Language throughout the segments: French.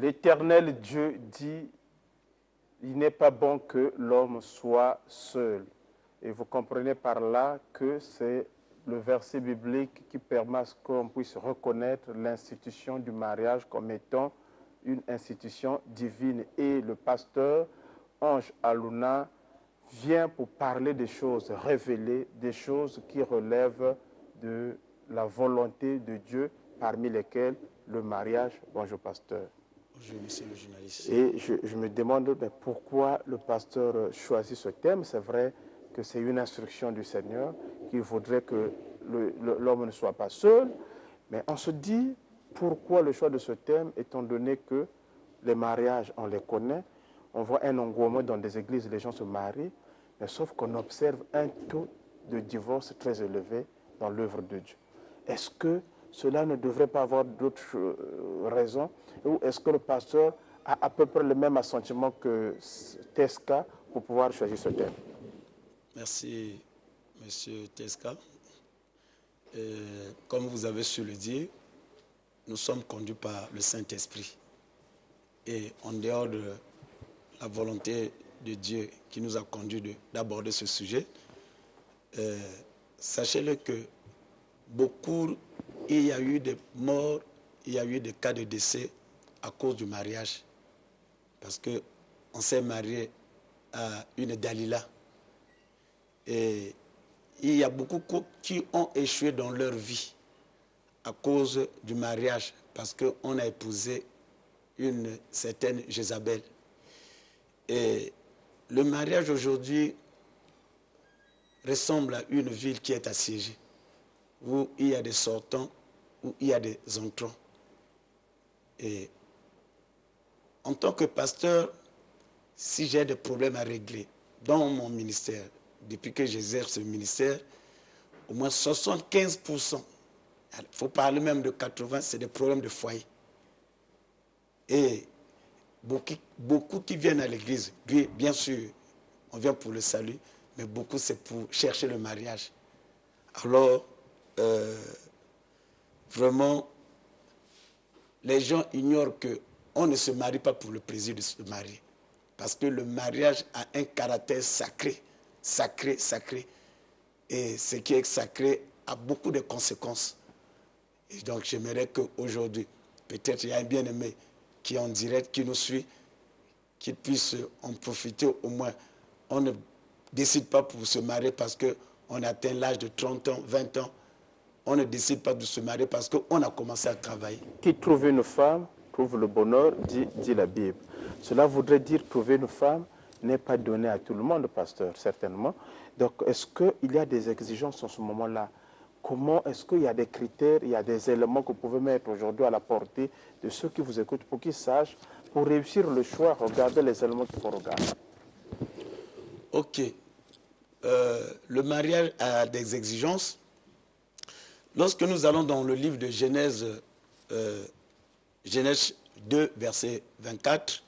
L'Éternel Dieu dit, il n'est pas bon que l'homme soit seul. Et vous comprenez par là que c'est le verset biblique qui permet à ce qu'on puisse reconnaître l'institution du mariage comme étant une institution divine. Et le pasteur Ange Aluna vient pour parler des choses révélées, des choses qui relèvent de la volonté de Dieu, parmi lesquelles le mariage. Bonjour pasteur. Bonjour monsieur le journaliste. Et je me demande mais pourquoi le pasteur choisit ce thème. C'est vrai que c'est une instruction du Seigneur qui voudrait que l'homme ne soit pas seul, mais on se dit pourquoi le choix de ce thème, étant donné que les mariages, on les connaît, on voit un engouement dans des églises, les gens se marient, mais sauf qu'on observe un taux de divorce très élevé dans l'œuvre de Dieu. Est-ce que cela ne devrait pas avoir d'autres raisons, ou est-ce que le pasteur a à peu près le même assentiment que Tesca pour pouvoir choisir ce thème? Merci, monsieur Tesca. Comme vous avez su le dire, nous sommes conduits par le Saint-Esprit. Et en dehors de la volonté de Dieu qui nous a conduits d'aborder ce sujet, sachez-le que il y a eu des morts, il y a eu des cas de décès à cause du mariage. Parce qu'on s'est marié à une Dalila. Et il y a beaucoup qui ont échoué dans leur vie à cause du mariage, parce qu'on a épousé une certaine Jézabel. Et le mariage aujourd'hui ressemble à une ville qui est assiégée, où il y a des sortants, où il y a des entrants. Et en tant que pasteur, si j'ai des problèmes à régler dans mon ministère, depuis que j'exerce ce ministère, au moins 75%, il faut parler même de 80%, c'est des problèmes de foyer. Et beaucoup qui viennent à l'église, bien sûr, on vient pour le salut, mais beaucoup c'est pour chercher le mariage. Alors, vraiment, les gens ignorent qu'on ne se marie pas pour le plaisir de se marier. Parce que le mariage a un caractère sacré, sacré, sacré. Et ce qui est sacré a beaucoup de conséquences. Et donc, j'aimerais qu'aujourd'hui, peut-être il y a un bien-aimé qui est en direct, qui nous suit, qu'il puisse en profiter au moins. On ne décide pas pour se marier parce qu'on atteint l'âge de 30 ans, 20 ans. On ne décide pas de se marier parce qu'on a commencé à travailler. Qui trouve une femme, trouve le bonheur, dit la Bible. Cela voudrait dire trouver une femme n'est pas donné à tout le monde, pasteur, certainement. Donc, est-ce qu'il y a des exigences en ce moment-là? Comment est-ce qu'il y a des critères, il y a des éléments que vous pouvez mettre aujourd'hui à la portée de ceux qui vous écoutent pour qu'ils sachent, pour réussir le choix, regardez les éléments qu'il faut regarder. Ok. Le mariage a des exigences. Lorsque nous allons dans le livre de Genèse, Genèse 2, verset 24,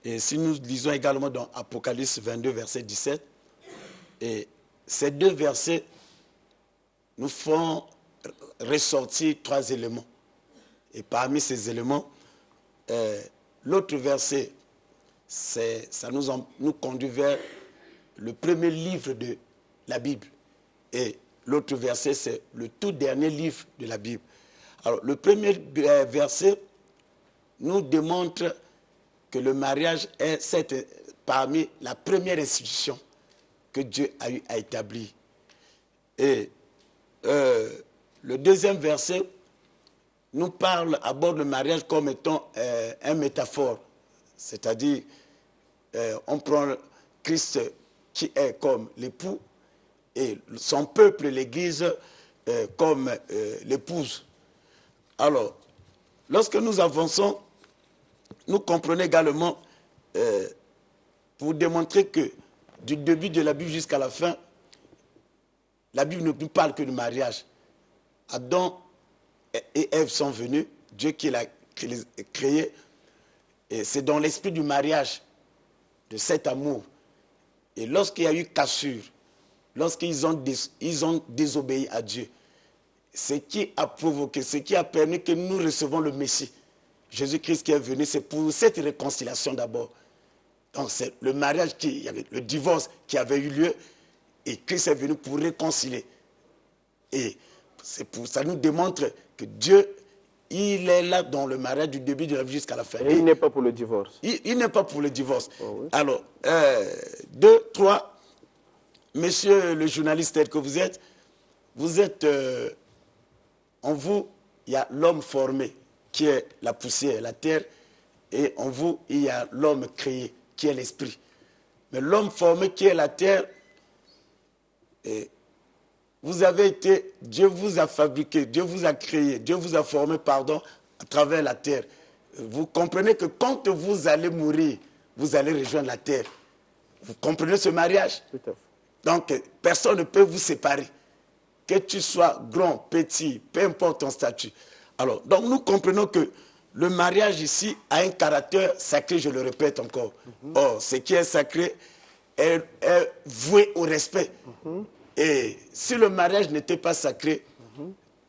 et si nous lisons également dans Apocalypse 22, verset 17, et ces deux versets nous font ressortir 3 éléments. Et parmi ces éléments, l'autre verset, ça nous conduit vers le premier livre de la Bible. Et l'autre verset, c'est le tout dernier livre de la Bible. Alors, le premier verset nous démontre que le mariage est parmi la première institution que Dieu a eu à établir. Et le deuxième verset nous aborde le mariage comme étant un métaphore. C'est-à-dire, on prend Christ qui est comme l'époux et son peuple, l'Église, comme l'épouse. Alors, lorsque nous avançons, nous comprenons également, pour démontrer que du début de la Bible jusqu'à la fin, la Bible ne nous parle que du mariage. Adam et Ève sont venus, Dieu qui l'a créé, et c'est dans l'esprit du mariage, de cet amour. Et lorsqu'il y a eu cassure, lorsqu'ils ont désobéi à Dieu, ce qui a provoqué, ce qui a permis que nous recevons le Messie. Jésus-Christ qui est venu, c'est pour cette réconciliation d'abord. Donc c'est le mariage, il y avait le divorce qui avait eu lieu, et Christ est venu pour réconcilier. Et c'est pour ça nous démontre que Dieu, il est là dans le mariage du début de la vie jusqu'à la fin. Et il n'est pas pour le divorce. Il n'est pas pour le divorce. Oh oui. Alors, 2, 3, monsieur le journaliste tel que vous êtes, en vous, il y a l'homme formé, qui est la poussière, la terre, et en vous, il y a l'homme créé, qui est l'esprit. Mais l'homme formé, qui est la terre, et vous avez été, Dieu vous a fabriqué, Dieu vous a créé, Dieu vous a formé, pardon, à travers la terre. Vous comprenez que quand vous allez mourir, vous allez rejoindre la terre. Vous comprenez ce mariage? Tout à fait. Donc, personne ne peut vous séparer. Que tu sois grand, petit, peu importe ton statut. Alors, donc nous comprenons que le mariage ici a un caractère sacré, je le répète encore. Or, ce qui est sacré est voué au respect. Et si le mariage n'était pas sacré,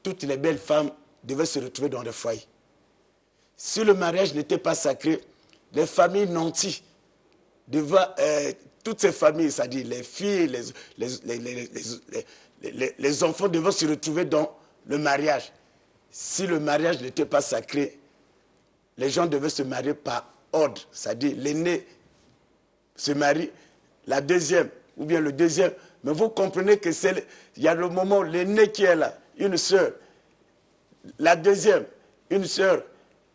toutes les belles femmes devaient se retrouver dans des foyers. Si le mariage n'était pas sacré, les familles nanties devaient, toutes ces familles, c'est-à-dire les filles, les enfants devaient se retrouver dans le mariage. Si le mariage n'était pas sacré, les gens devaient se marier par ordre, c'est-à-dire l'aîné se marie, la deuxième, ou bien le deuxième. Mais vous comprenez que il y a le moment où l'aîné qui est là, une sœur, la deuxième, une sœur,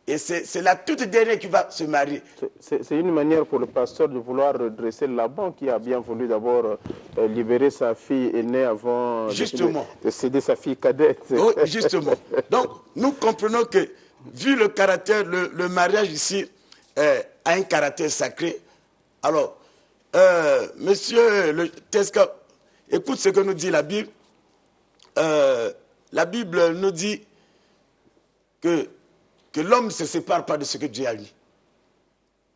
et c'est la toute dernière qui va se marier. C'est une manière pour le pasteur de vouloir redresser la banque qui a bien voulu d'abord libérer sa fille aînée avant de céder sa fille cadette. Oui, justement. Donc, nous comprenons que, vu le caractère, le mariage ici a un caractère sacré. Alors, monsieur le Tesca, écoute ce que nous dit la Bible. La Bible nous dit que l'homme ne se sépare pas de ce que Dieu a uni.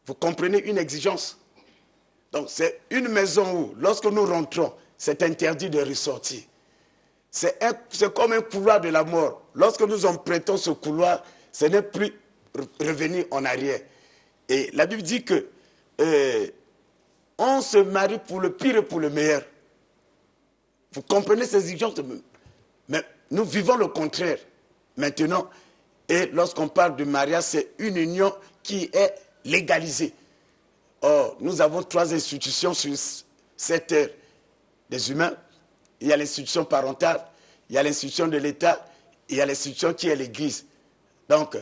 Vous comprenez une exigence? Donc c'est une maison où, lorsque nous rentrons, c'est interdit de ressortir. C'est comme un couloir de la mort. Lorsque nous empruntons ce couloir, ce n'est plus revenir en arrière. Et la Bible dit que on se marie pour le pire et pour le meilleur. Vous comprenez ces exigences? Mais nous vivons le contraire maintenant. Et lorsqu'on parle de mariage, c'est une union qui est légalisée. Or, nous avons 3 institutions sur cette terre des humains. Il y a l'institution parentale, il y a l'institution de l'État, et il y a l'institution qui est l'Église. Donc,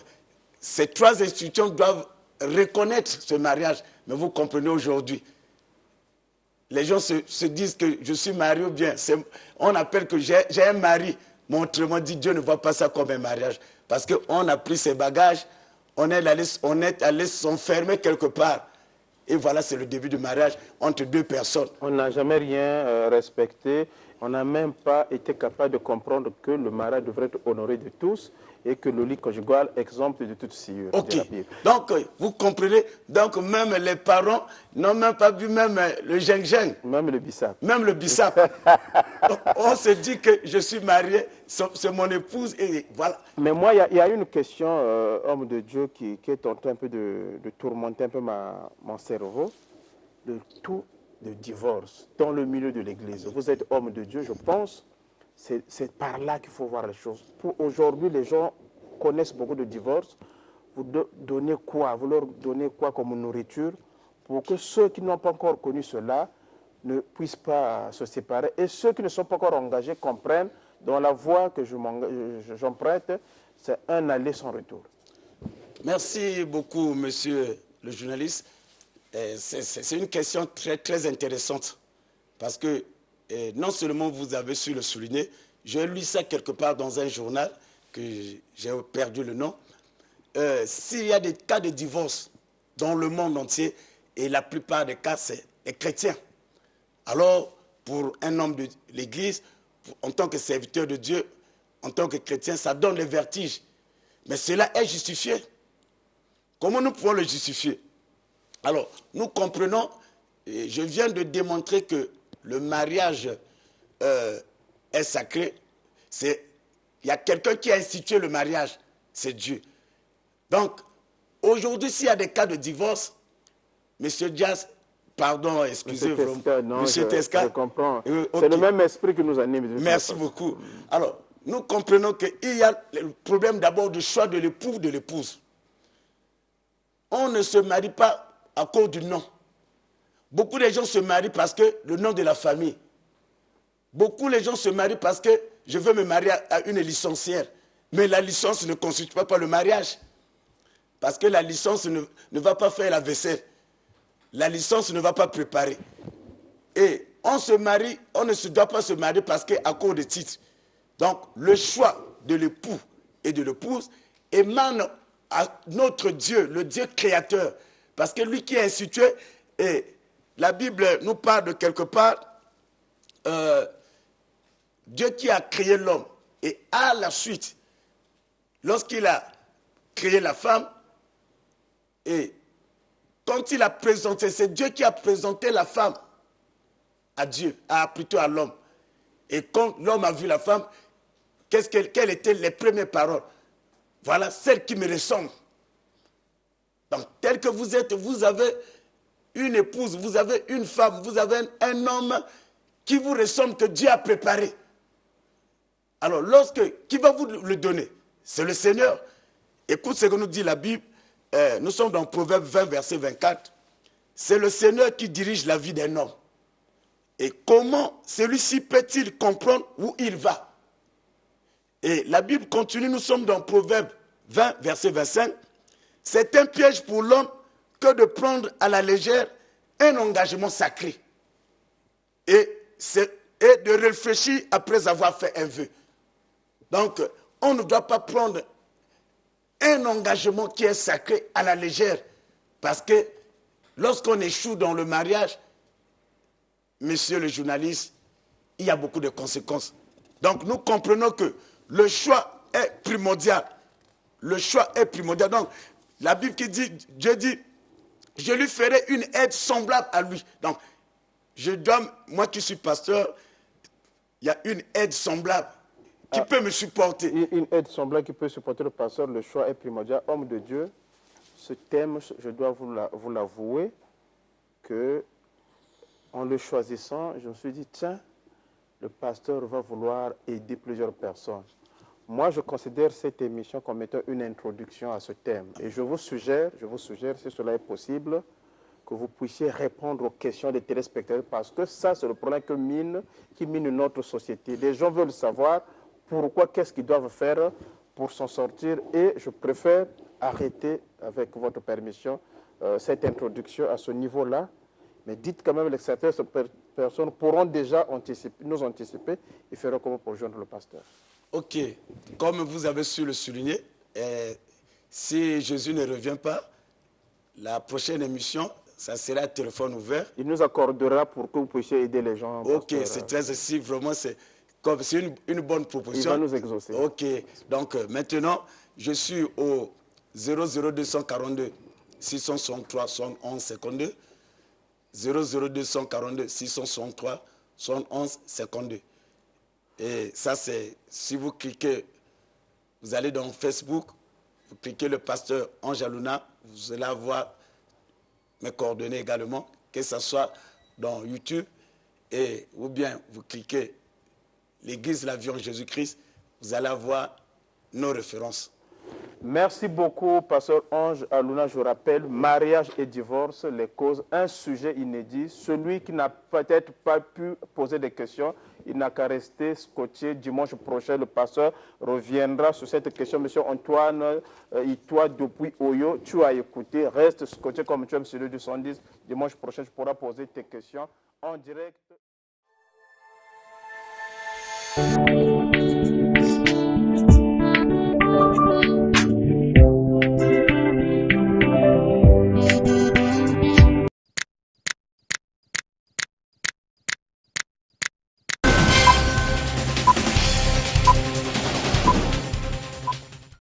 ces 3 institutions doivent reconnaître ce mariage. Mais vous comprenez aujourd'hui, les gens se disent que je suis marié ou bien. On appelle que j'ai un mari. Mais autrement dit, Dieu ne voit pas ça comme un mariage. Parce qu'on a pris ses bagages, on est allé s'enfermer quelque part. Et voilà, c'est le début du mariage entre 2 personnes. On n'a jamais rien respecté. On n'a même pas été capable de comprendre que le mariage devrait être honoré de tous et que le lit conjugal est exempt de toute sciure. Ok. Donc, vous comprenez, donc même les parents n'ont même pas vu même le geng-geng. Même le bissap. Même le bissap. Donc, on se dit que je suis marié, c'est mon épouse et voilà. Mais moi, il y a une question, homme de Dieu, qui est en train un peu de tourmenter un peu mon cerveau. Le taux de divorce dans le milieu de l'Église. Vous êtes homme de Dieu, je pense. C'est par là qu'il faut voir les choses. Aujourd'hui, les gens connaissent beaucoup de divorces. Vous donnez quoi? Vous leur donnez quoi comme nourriture pour que ceux qui n'ont pas encore connu cela ne puissent pas se séparer et ceux qui ne sont pas encore engagés comprennent dans la voie que j'emprunte, c'est un aller sans retour. Merci beaucoup, monsieur le journaliste. C'est une question très, très intéressante parce que non seulement vous avez su le souligner, j'ai lu ça quelque part dans un journal que j'ai perdu le nom. S'il y a des cas de divorce dans le monde entier, et la plupart des cas, c'est les chrétiens. Alors, pour un homme de l'Église, en tant que serviteur de Dieu, en tant que chrétien, ça donne le vertige. Mais cela est justifié. Comment nous pouvons le justifier? Alors, nous comprenons, et je viens de démontrer que le mariage est sacré. Il y a quelqu'un qui a institué le mariage, c'est Dieu. Donc, aujourd'hui, s'il y a des cas de divorce, Monsieur Diaz, pardon, excusez-moi, Monsieur Tesca, je comprends. Okay. C'est le même esprit qui nous anime. Merci beaucoup. Alors, nous comprenons qu'il y a le problème d'abord du choix de l'époux ou de l'épouse. On ne se marie pas à cause du nom. Beaucoup de gens se marient parce que le nom de la famille. Beaucoup de gens se marient parce que je veux me marier à une licencière. Mais la licence ne constitue pas le mariage. Parce que la licence ne va pas faire la vaisselle. La licence ne va pas préparer. Et on se marie, on ne se doit pas se marier parce qu'à cause de titre. Donc, le choix de l'époux et de l'épouse émane à notre Dieu, le Dieu créateur. Parce que lui qui a institué, et la Bible nous parle de quelque part, Dieu qui a créé l'homme. Et à la suite, lorsqu'il a créé la femme, et quand il a présenté, c'est Dieu qui a présenté la femme à Dieu, plutôt à l'homme. Et quand l'homme a vu la femme, quelles étaient les premières paroles? Voilà celle qui me ressemble. Donc, tel que vous êtes, vous avez une épouse, vous avez une femme, vous avez un homme qui vous ressemble, que Dieu a préparé. Alors, qui va vous le donner? C'est le Seigneur. Écoute ce que nous dit la Bible. Nous sommes dans Proverbe 20, verset 24. C'est le Seigneur qui dirige la vie d'un homme. Et comment celui-ci peut-il comprendre où il va? Et la Bible continue, nous sommes dans Proverbe 20, verset 25. C'est un piège pour l'homme que de prendre à la légère un engagement sacré. Et de réfléchir après avoir fait un vœu. Donc, on ne doit pas prendre un engagement qui est sacré à la légère. Parce que lorsqu'on échoue dans le mariage, monsieur le journaliste, il y a beaucoup de conséquences. Donc nous comprenons que le choix est primordial. Le choix est primordial. Donc la Bible qui dit, Dieu dit, je lui ferai une aide semblable à lui. Donc moi qui suis pasteur, il y a une aide semblable qui peut me supporter. Une aide semblable qui peut supporter le pasteur, le choix est primordial. Homme de Dieu, ce thème, je dois vous l'avouer, que en le choisissant, je me suis dit, tiens, le pasteur va vouloir aider plusieurs personnes. Moi, je considère cette émission comme étant une introduction à ce thème. Et je vous suggère, si cela est possible, que vous puissiez répondre aux questions des téléspectateurs, parce que ça, c'est le problème qui mine notre société. Les gens veulent savoir pourquoi, qu'est-ce qu'ils doivent faire pour s'en sortir. Et je préfère arrêter, avec votre permission, cette introduction à ce niveau-là. Mais dites quand même que certaines personnes pourront déjà nous anticiper et faire comment pour joindre le pasteur. Ok. Comme vous avez su le souligner, si Jésus ne revient pas, la prochaine émission, ça sera un téléphone ouvert. Il nous accordera pour que vous puissiez aider les gens. Ok, c'est très si vraiment c'est une bonne proposition. Il va nous exaucer. Ok. Donc maintenant, je suis au 00242 663 71 52. 00242 663 71 52. Et ça, c'est, si vous cliquez, vous allez dans Facebook, vous cliquez le pasteur Ange Aluna, vous allez avoir mes coordonnées également, que ce soit dans YouTube, ou bien vous cliquez l'Église La Vie en Jésus-Christ, vous allez avoir nos références. Merci beaucoup, pasteur Ange Aluna. Je rappelle, mariage et divorce, les causes, un sujet inédit. Celui qui n'a peut-être pas pu poser des questions, il n'a qu'à rester scotché. Dimanche prochain, le pasteur reviendra sur cette question. Monsieur Antoine, toi depuis Oyo, tu as écouté. Reste scotché comme tu aimes sur le 210. Dimanche prochain, tu pourras poser tes questions en direct.